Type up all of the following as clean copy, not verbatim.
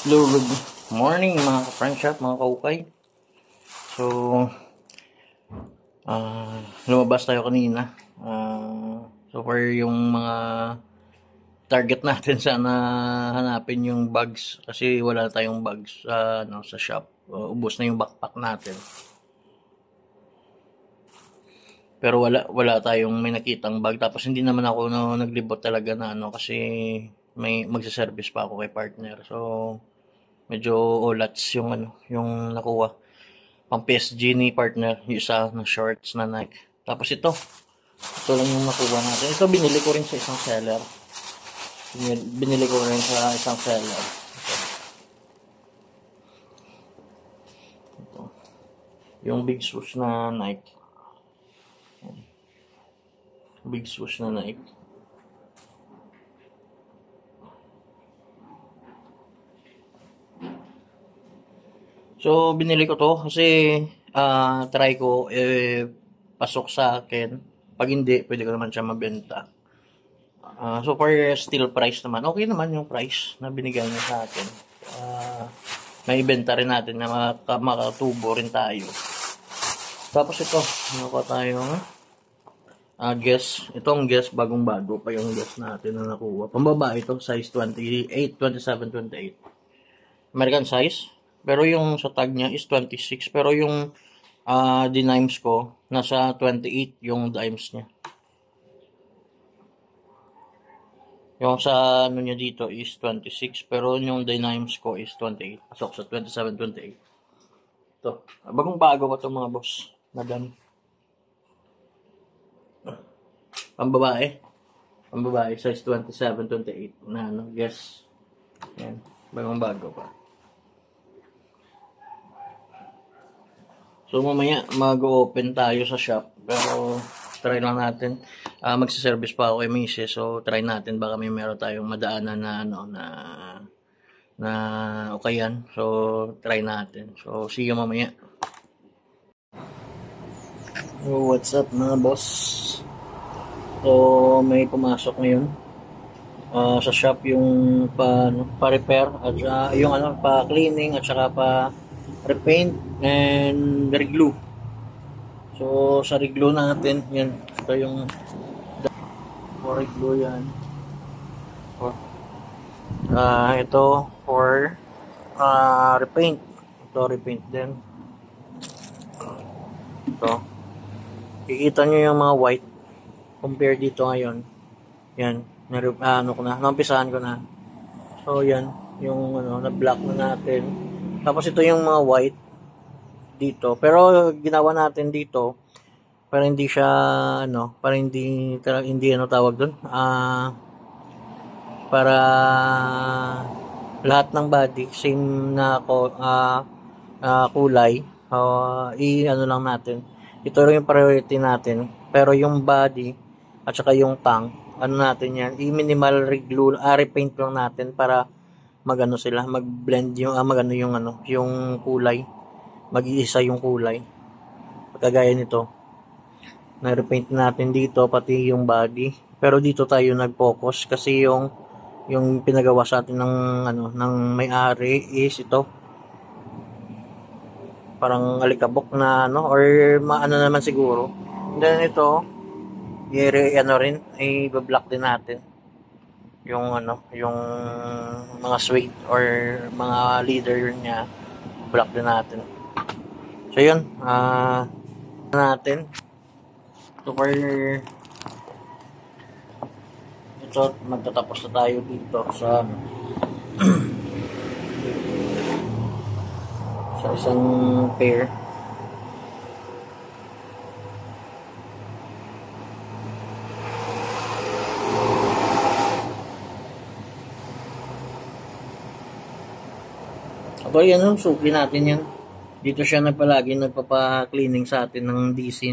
Good morning mga ka-friendship, mga kaukay. So, lumabas tayo kanina. So far yung mga target natin sana hanapin yung bags kasi wala tayong bags sa shop. Ubos na yung backpack natin. Pero wala tayong may nakitang bag. Tapos hindi naman ako naglibot talaga na kasi may magsa-service pa ako kay partner. So medyo olats yung nakuha. Pang PSG ni partner, yung isa na shorts na Nike. Tapos ito lang yung nakuha natin. Ito binili ko rin sa isang seller. Binili ko rin sa isang seller. Ito. Yung big swoosh na Nike. Big swoosh na Nike. So, binili ko to kasi try ko, pasok sa akin. Pag hindi, pwede ko naman siya mabenta. So far, still price naman. Okay naman yung price na binigay niya sa akin. May ibenta rin natin na makatubo rin tayo. Tapos ito, nakuha tayo guess. Itong guess, bagong-bago pa yung guess natin na nakuha. Pambaba ito, size 28, 27, 28. American size. Pero yung sa tag niya is 26. Pero yung denimes ko, nasa 28 yung dimes niya. Yung sa ano niya dito is 26. Pero yung denimes ko is 28. Pasok sa 27, 28. Ito. Bagong-bago pa ito mga boss. Madam. Pambabae. Size 27, 28. Na guess. Yan. Bagong-bago pa. So mamaya mag-open tayo sa shop pero try lang natin. Magsa-service pa ako kay Mrs. So try natin baka meron tayong madaanan na okayan. So try natin. So see you mamaya. So what's up mga boss? So may pumasok ngayon sa shop yung pa-repair at yung pa-cleaning at saka pa-repaint and reglue. So sa reglue natin, yan. Ito yung for reglue yan. Ito for repaint. Ito repaint din. Ito. Kikita nyo yung mga white compare dito ngayon. Yan. Naumpisahan ko na. So yan. Yung na-block na natin. Tapos ito yung mga white dito. Pero ginawa natin dito para hindi siya para hindi tawag doon. Para lahat ng body same na kulay. Lang natin. Ito rin yung priority natin. Pero yung body at saka yung tank, natin yan, i-minimal reglue, repaint lang natin para mag-blend yung yung kulay, mag-iisa yung kulay. Kagaya nito, na-repaint natin dito pati yung body. Pero dito tayo nag-focus kasi yung pinagawa sa atin ng may-ari is ito. Parang alikabok na or naman siguro. And then ito, rin, i-block din natin yung yung mga suede or mga leader niya, block din natin. So yun, natin so far ito, magtatapos na tayo dito sa sa isang pair. So yan, suki natin yan. Dito siya nagpapa-cleaning sa atin ng DC.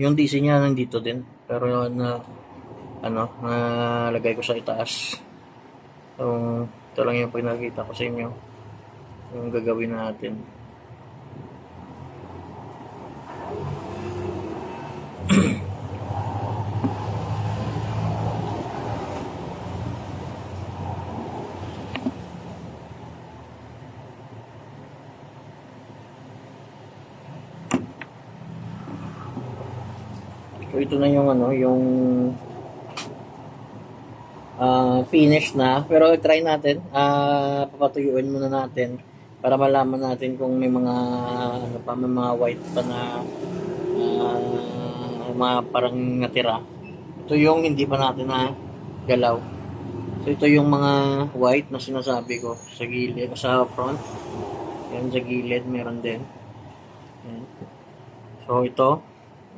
Yung DC niya nandito din. Pero nalagay ko sa itaas. So, ito lang yung pinakita ko sa inyo. Yung gagawin natin. So ito na yung ano, yung finish na. Pero try natin. Papatuyuin muna natin para malaman natin kung may mga ano pa, may mga white pa na mga parang natira. Ito yung hindi pa natin na galaw. So ito yung mga white na sinasabi ko sa gilid, sa front. Yan, sa gilid meron din. Yan. So ito,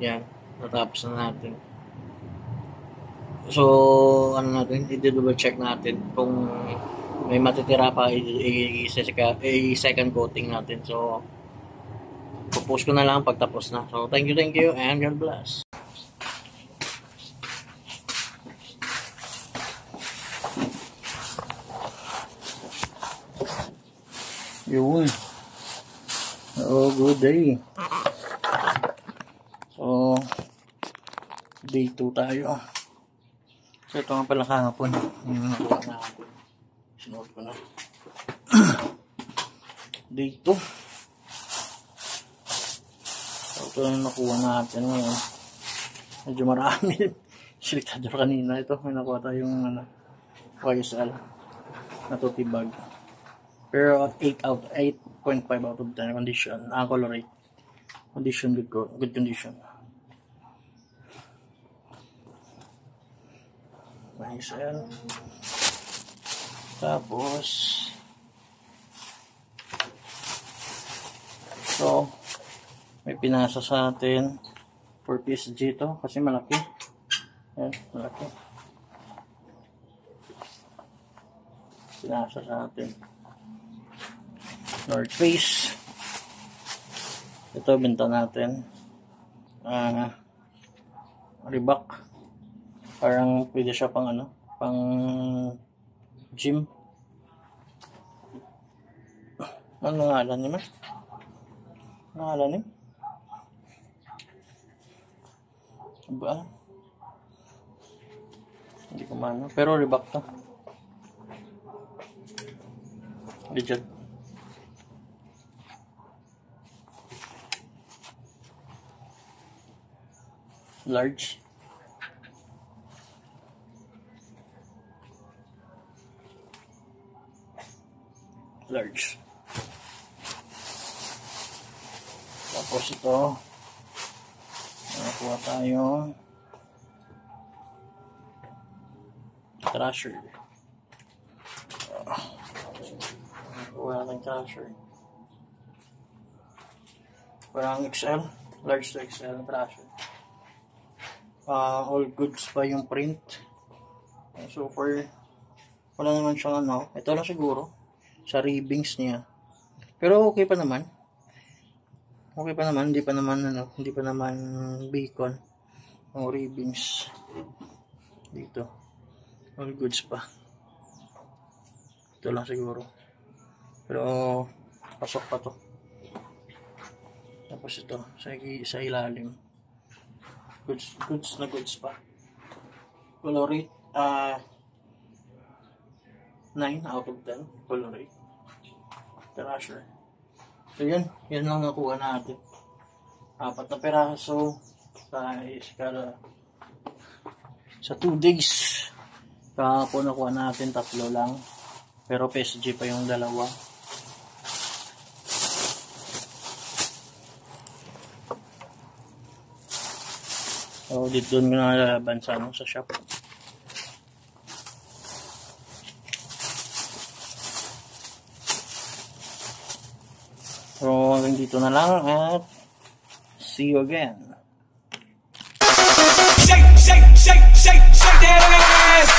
yan, natapos na natin. So ano natin, i-double check natin kung may matitira pa, i-second coating natin. So pupost ko na lang pagtapos na. So thank you and God bless. Yun. Oh, good day. So, day 2 tayo. So, ito nga pala kahapon. Yung nakuha na ako. Sinuot ko na. Day 2. So, ito yung nakuha natin ngayon. Medyo marami. Siliktado kanina. Ito, may nakuha tayong YSL na tutibag. Pero 8.5 out of 10 condition. Colorate. Condition, good condition. Nice yan. Tapos so may pinasa sa atin for PSG to kasi malaki. Yan, malaki. Pinasa sa atin. North Face. Ito benta natin. Reebok. Parang pwede siya pang ano, pang gym. Ano ngalan niya? Ano ngalan niya? Ba? Hindi ko maano. Pero Reebok to. Legit. Large. Large. Tapos ito, nakuha tayo crusher. Nakuha ng crusher. Parang XL, large to XL crusher. All goods pa yung print. So for wala naman siyang ano, ito lang siguro sa ribbings niya. Pero okay pa naman. Okay pa naman, hindi pa naman bacon. Ang ribbings dito. All goods pa. Ito lang siguro. Pero pasok pa to. Tapos ito sa ilalim. Goods na goods pa. Colorate 9 out of 10 colorate. Crusher. So yan lang nakuha natin. 4 na peraso sa 2 days. Kahapon nakuha natin 3 lang. Pero PSG pa yung 2. So dito doon ko nalalaban sa shop. So hanggang dito na lang at see you again. Shake that ass.